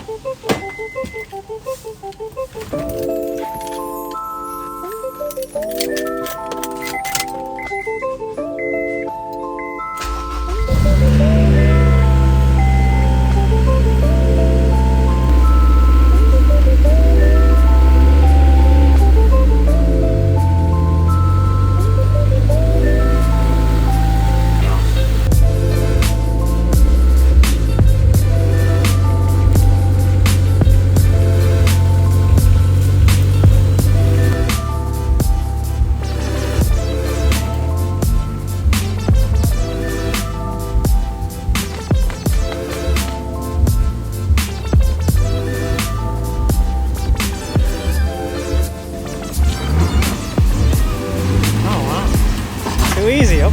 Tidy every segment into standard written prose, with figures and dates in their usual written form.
Too easy, oh.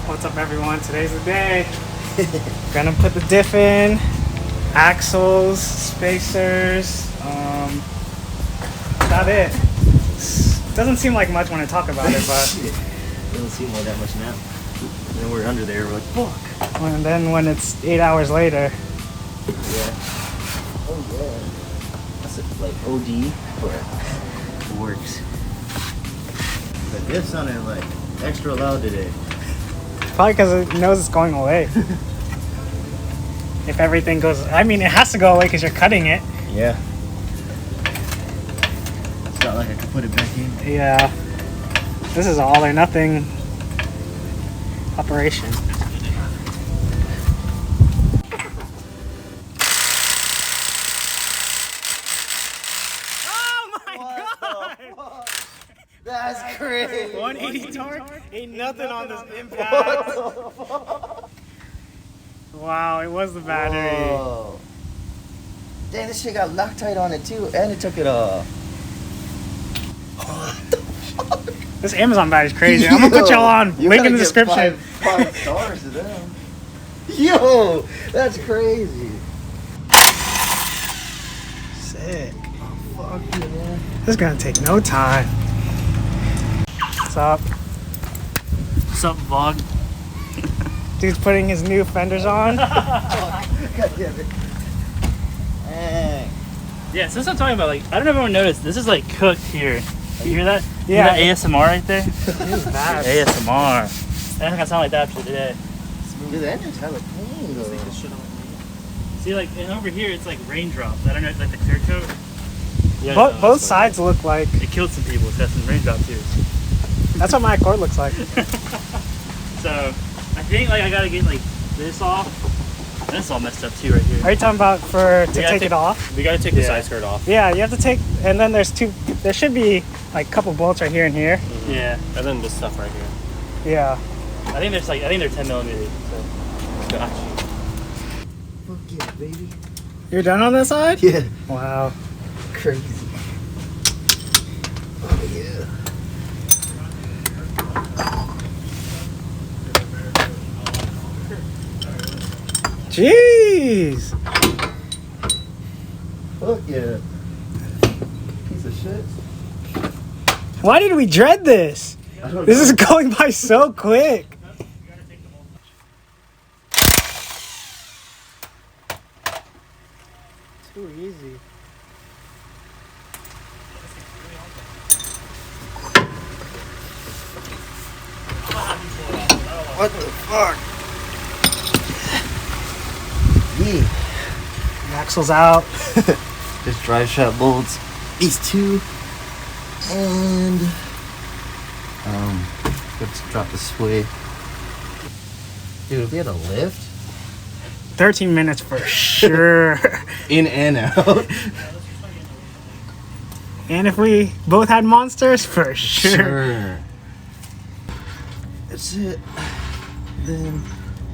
What's up, everyone? Today's the day. Gonna put the diff in, axles, spacers, about it. Doesn't seem like much when I talk about it, but doesn't seem like that much now. And then we're under there, we're like, fuck. And then when it's 8 hours later. Yeah. Oh yeah. That's like OD, but it works. The diff sounded like extra loud today. Probably because it knows it's going away. If everything goes, I mean, it has to go away because you're cutting it. Yeah. It's not like I can put it back in. Yeah. This is all or nothing operation. Oh my god! That's crazy. 180 torque? Ain't nothing on this impact. Wow, it was the battery. Whoa. Dang, this shit got Loctite on it too, and it took it off. This Amazon battery's crazy. I'm gonna put y'all on. Link in the description. Five stars to them. Yo, that's crazy. Sick. Oh, fuck you, man. This is gonna take no time. What's up? What's up, vlog? Dude's putting his new fenders on. God damn it. Dang. Yeah, so that's what I'm talking about. Like, I don't know if everyone noticed. This is like cooked here. You hear that? Yeah. You hear that ASMR right there? Bad. ASMR. That's gonna sound like that after today. Dude, the engine's hella clean, though. See, like, and over here, it's like raindrops. I don't know, like the clear coat. Yeah, Both sides look like. It killed some people. It's got some raindrops here. That's what my Accord looks like. So, I think like I gotta get like this off. That's all messed up too right here. Are you talking about to take it off? We gotta take the side skirt off. Yeah, you have to take, and then there should be like a couple bolts right here and here. Mm-hmm. Yeah, and then this stuff right here. Yeah. I think they're 10 millimeters. So, got you. Fuck yeah, baby. You're done on that side? Yeah. Wow. Crazy. Oh, yeah. Jeez. Fuck yeah. Piece of shit. Why did we dread this? I don't This know. is going by so quick. Too easy. What the fuck? Yeah. The axle's out. Just drive shaft bolts. These two. And let's drop the sway. Dude, if we had a lift 13 minutes for sure. in and out. And if we both had monsters, for sure. That's it. Then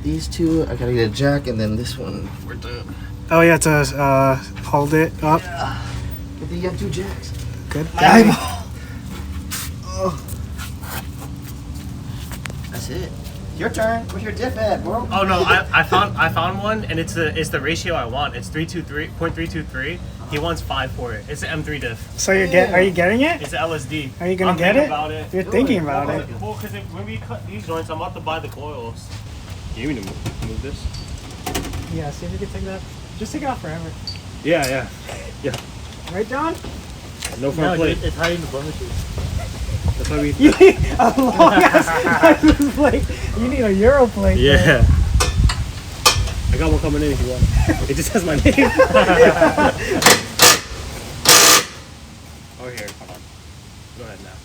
these two, I gotta get a jack, and then this one we're done. Oh, you have to hold it up. Yeah. But then you have two jacks. Good. Oh. That's it. Your turn. Where's your diff at, bro? Oh no, I found one, and it's the ratio I want. It's 323.323. He wants 5 for it. It's an M3 diff. So are you getting it? It's an LSD. Are you gonna get it? About it? You're thinking about it. Well, because when we cut these joints, I'm about to buy the coils. You need to move this? Yeah, see if you can take that. Just take it off forever. Yeah. Right, John? No front plate. It's hiding the blemishes. That's why we... You need a long ass license plate. You need a Euro plate. Yeah. I got one coming in if you want. It just has my name. Oh, here. Hold on. Go ahead now.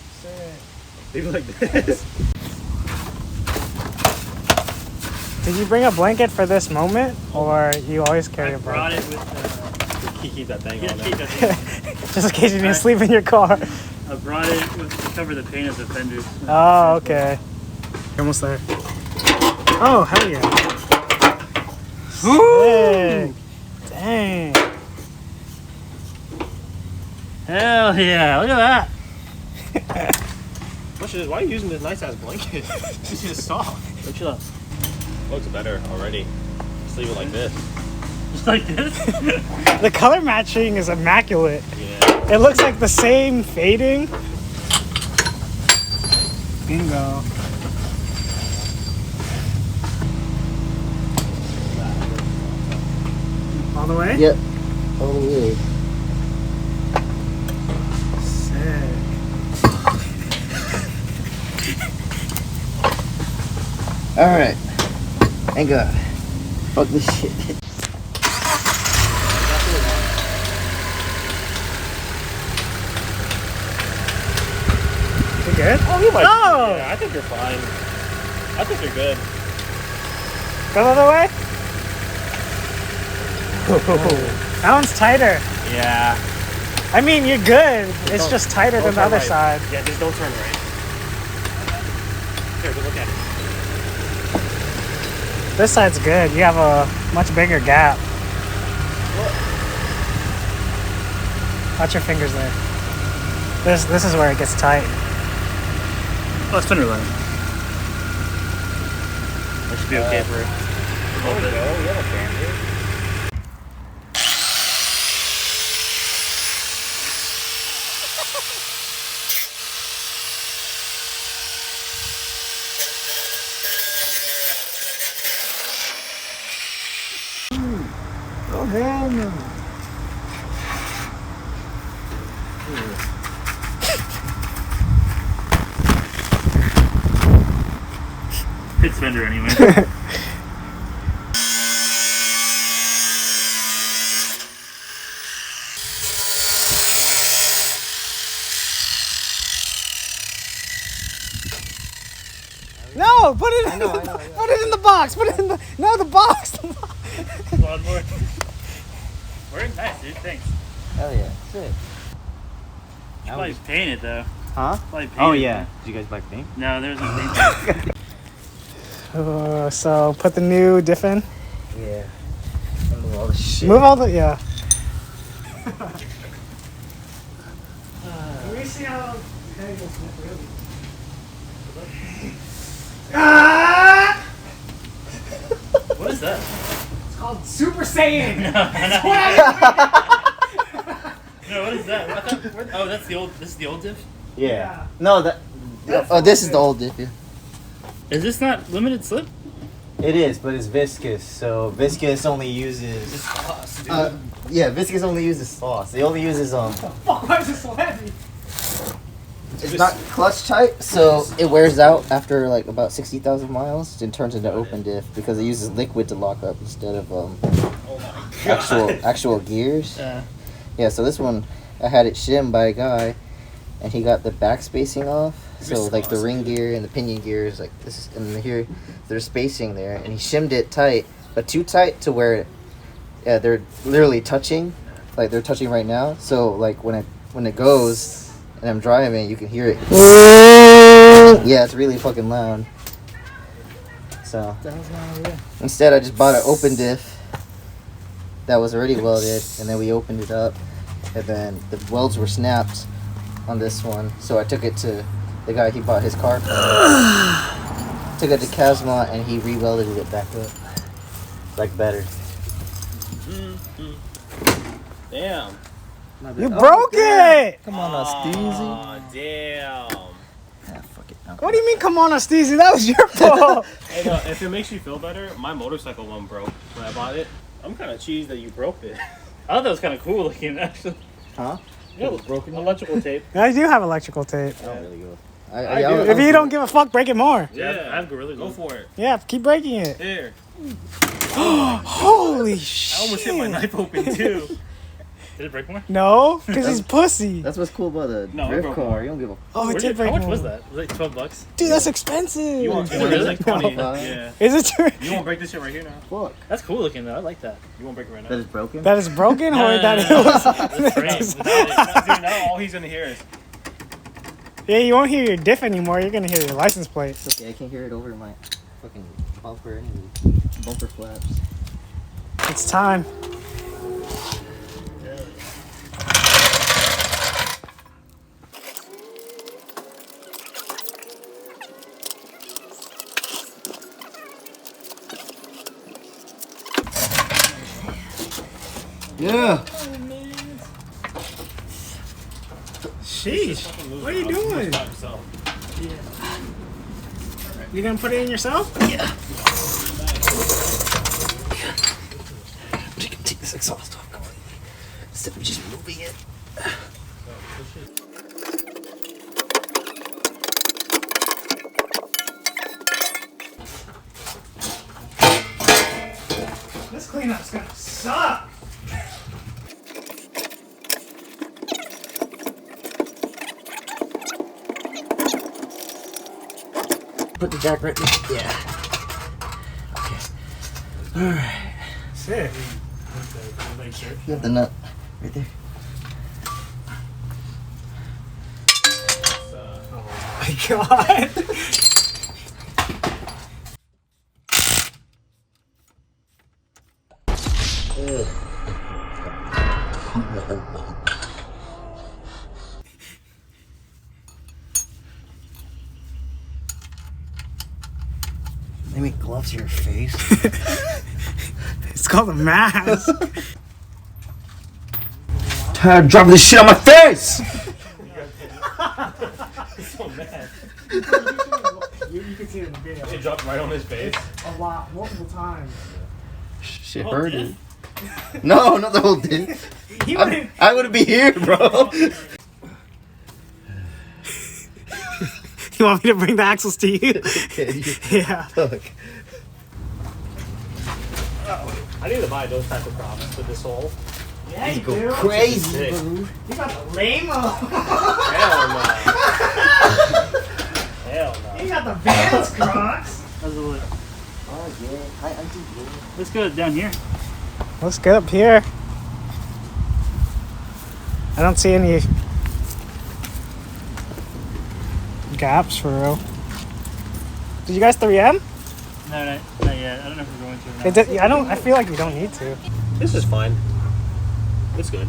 Leave it like this. Did you bring a blanket for this moment, or you always carry a I brought blanket? it with Keep that thing on keep there. that Just in case you need to sleep in your car. I brought it to cover the paint of the fenders. Oh, okay. You're almost there. Oh, hell yeah. Sick. Dang. Hell yeah, look at that. Why are you using this nice ass blanket? This is soft. Look at that. Looks better already. Just leave it like this. Just like this? The color matching is immaculate. Yeah. It looks like the same fading. Bingo. All the way? Yep. All the way. Sick. Alright. Thank God. Fuck this shit. You good? Oh, you might. Oh! Yeah, I think you're fine. I think you're good. Go the other way? That one's tighter. Yeah. I mean, you're good. It's just tighter than the other right. side. Yeah, just don't turn right. Here, look at it. This side's good. You have a much bigger gap. Watch your fingers there. This is where it gets tight. Oh, it's fender line. That should be okay for a little bit. We have a bandit. Oh, hell no. It's fender anyway. No, put it in the put it in the box. Put it in the the box. One more. Working nice, dude. Thanks. Hell yeah. Sick. Should probably paint it though. Huh? Probably paint Oh it, yeah. though. Did you guys buy paint? No, there's no paint. So put the new diff in. Yeah. Move all the shit. Move all the Let me see how heavy this really. Ah! What is that? It's called Super Saiyan. No, what is that? Oh, that's the old. This is the old diff. Yeah. No, that. Oh, this is the old diff. Yeah. Is this not limited slip? It is, but it's viscous. So viscous only uses. It's sauce, dude. Yeah, viscous only uses sauce. It only uses Fuck, why is it so heavy? It's not clutch tight, so it wears out after like about 60,000 miles and turns into open diff because it uses liquid to lock up instead of actual gears. Yeah, so this one I had it shimmed by a guy, and he got the back spacing off. So like the ring gear and the pinion gears, like this, and here there's spacing there, and he shimmed it tight, but too tight to where they're literally touching, like they're touching right now. So like when it goes and I'm driving, you can hear it. Yeah, it's really fucking loud. So instead, I just bought an open diff that was already welded, and then we opened it up, and then the welds were snapped on this one. So I took it to the guy he bought his car from. Took it to Casma, and he re-welded it back up. Like better. Damn. You broke it! Come on, Steezy. Oh, damn. Fuck it. No. What do you mean, come on, Steezy? That was your fault. Hey, no, if it makes you feel better, my motorcycle one broke when I bought it. I'm kind of cheesed that you broke it. I thought that was kind of cool looking, actually. Huh? Yeah, it was broken. Electrical tape. I do have electrical tape. I don't really go. I do. If you don't give a fuck, break it more. Yeah, I have Gorilla. Go for it. Yeah, keep breaking it. Here. Holy shit. I almost hit my knife open, too. Did it break more? No, because he's pussy. That's what's cool about the No, it drift broke car. more. You don't give a. Oh, it did break How much more. was that? Was it like $12? Dude, that's expensive. You want? Is it really like 20? Yeah. Is it true? You won't break this shit right here now. Fuck. That's cool looking though. I like that. You won't break it right now. That is broken. That is broken, No, or no, that no, it no. was. The frame. Dude, now all he's gonna hear is. Yeah, you won't hear your diff anymore. You're gonna hear your license plate. It's okay. I can hear it over my fucking bumper anyway. Bumper flaps. It's time. Yeah. Sheesh. What are you doing? You gonna put it in yourself? Yeah. I'm just gonna take this exhaust off completely. Instead of just moving it. This cleanup's gonna suck. Put the jack right there. Yeah. Okay. Alright. Sick. You have the nut right there. Oh my god. They make gloves to your face. It's called a mask. Tired of dropping this shit on my face! He's so mad. You can see it in the video. It dropped right on his face. A lot, multiple times. Shit Oh, hurt yeah. it. No, not the whole thing. He wouldn't. I wouldn't be here, bro. You want me to bring the axles to you? Okay. Yeah. Fuck. I need to buy those type of props for this hole. Yeah, you Go do. crazy, Sick. bro. You got the lame-o. Hell no. Hell no. You got the Vans Crocs. How's it look? Oh, yeah. Hi, Auntie. Looks good down here. Looks good up here. I don't see any gaps for real. Did you guys 3M? No, not yet. I don't know if we're going to or not. I feel like you don't need to. This is fine. It's good.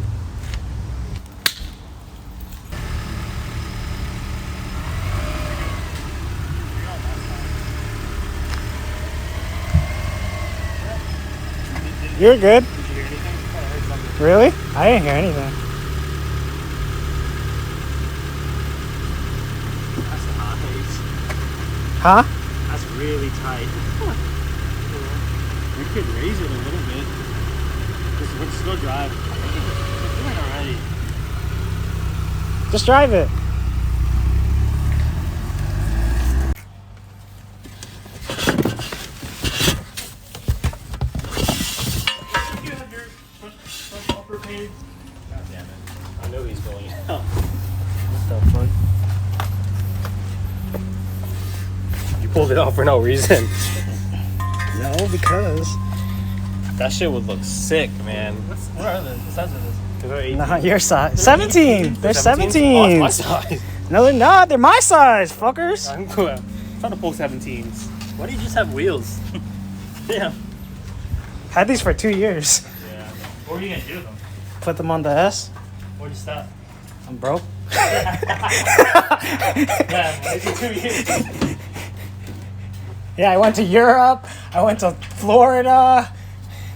You're good. Did you hear anything? I heard something. Really? I didn't hear anything. That's nice. Huh? That's really tight. We could raise it a little bit. Just go drive. We're doing it already. Just drive it. You have your front bumper painted? God damn it. I know he's going out. What the fuck? You pulled it off for no reason. No, because. That shit would look sick, man. What are the size of this? They're 18. Not your size. 17. They're 17s? Oh, 17s. my size. No, they're not. They're my size, fuckers. I'm trying to pull 17s. Why do you just have wheels? Damn. Had these for 2 years. Yeah. What are you gonna do with them? Put them on the S. Where'd you stop? I'm broke. Yeah, maybe 2 years. Yeah, I went to Europe. I went to Florida.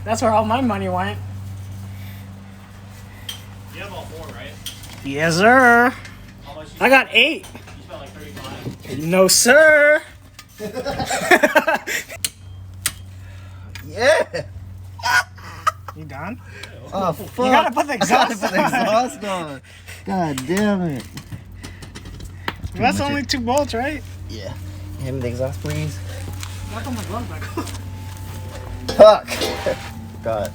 That's where all my money went. You have all four, right? Yes, sir. How much I got 8. you spent like 35. No, sir. Yeah. You done? Oh fuck! You gotta put the I gotta exhaust put the exhaust on. God damn it! That's only 2 bolts, right? Yeah. Hand me the exhaust, please. Knock on my glove back. Fuck. God.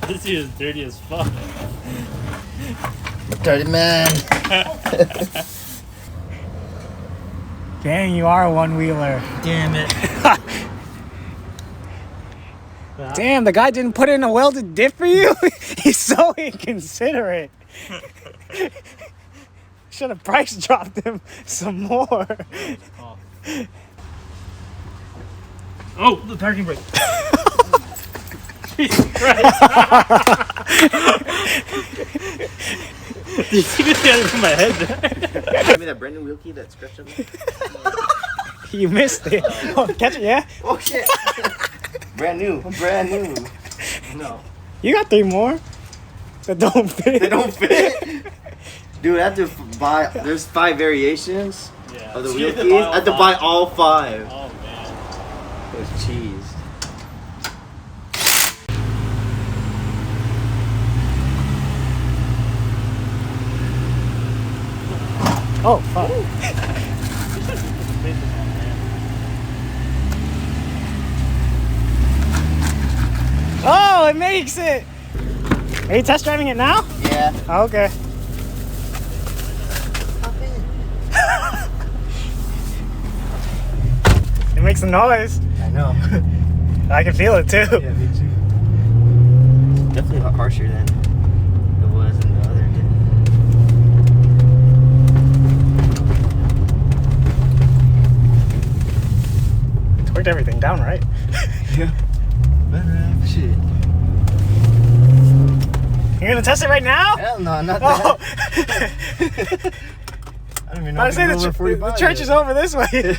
This dude is dirty as fuck. Dirty man. Dang, you are a one-wheeler. Damn it. Damn, the guy didn't put in a welded diff for you? He's so inconsiderate. Should have price dropped him some more. Oh, the parking brake. Jesus Christ. Did you just get it from my head there? Give me that brand new wheel key that scratched up. You missed it. Oh, catch it, yeah? Oh shit. Brand new. Brand new. No. You got 3 more that don't fit. They don't fit. Dude, I have to buy. There's 5 variations Yeah. of the So wheel you keys. I have to buy all 5. Oh man. It was cheese. Oh, fuck. Oh, it makes it. Are you test driving it now? Yeah. Oh, okay. It makes a noise. I know. I can feel it too. Yeah, me too. Definitely a lot harsher than it was in the other day. Worked everything down right. Yeah. Better shit. You're gonna test it right now? Hell no, not that. Oh. I don't even know. I say the church is over this way.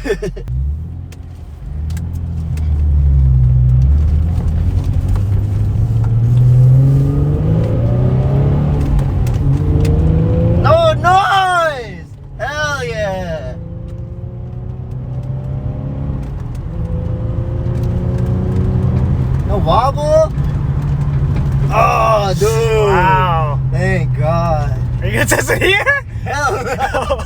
No noise! Hell yeah! No wobble? Oh, dude! Wow. Thank God. Are you gonna test it here? Hell no!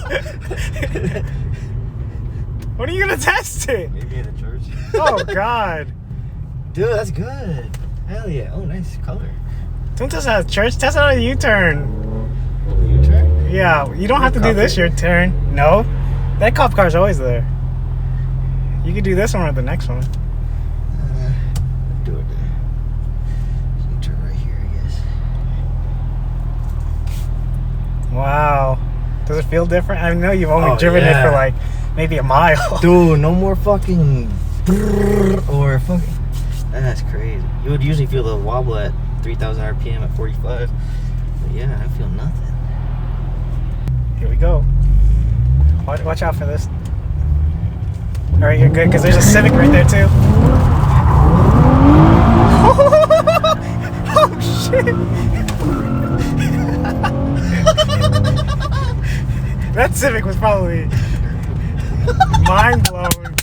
When are you gonna test it? Maybe in a church. Oh God. Dude, that's good. Hell yeah. Oh, nice color. Don't test it at church, test it on a U-turn. U-turn? Yeah, you don't have to do this your turn. No. That cop car's always there. You could do this one or the next one. Do it there. U-turn right here, I guess. Wow. Does it feel different? I know you've only Oh, driven it yeah. for like maybe a mile. Dude, no more fucking or fucking. That's crazy. You would usually feel the wobble at 3,000 RPM at 45. But yeah, I feel nothing. Here we go. Watch out for this. All right, you're good because there's a Civic right there too. Oh shit! That Civic was probably mind blown.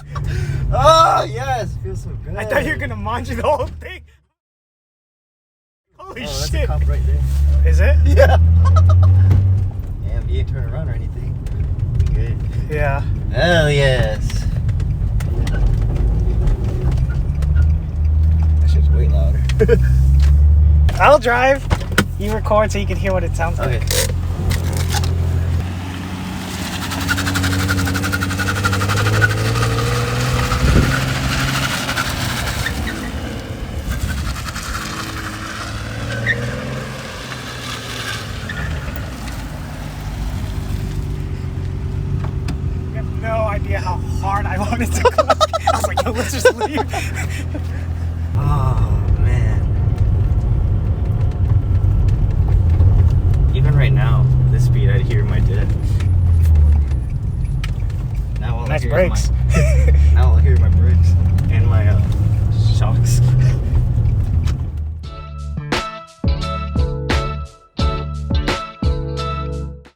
Oh yes, feels so good. I thought you were gonna manji the whole thing. Holy That's shit! a cop right there. Is it? Yeah. Damn, you ain't turn around or anything. We good. Yeah. Hell yes. That shit's way louder. I'll drive. You record so you can hear what it sounds like. Okay. You have no idea how hard I wanted to go. I was like, yo, let's just leave. Oh man. Even right now, this speed, I'd hear my diff. Now all Nice I hear brakes. Now I'll hear my brakes and my shocks.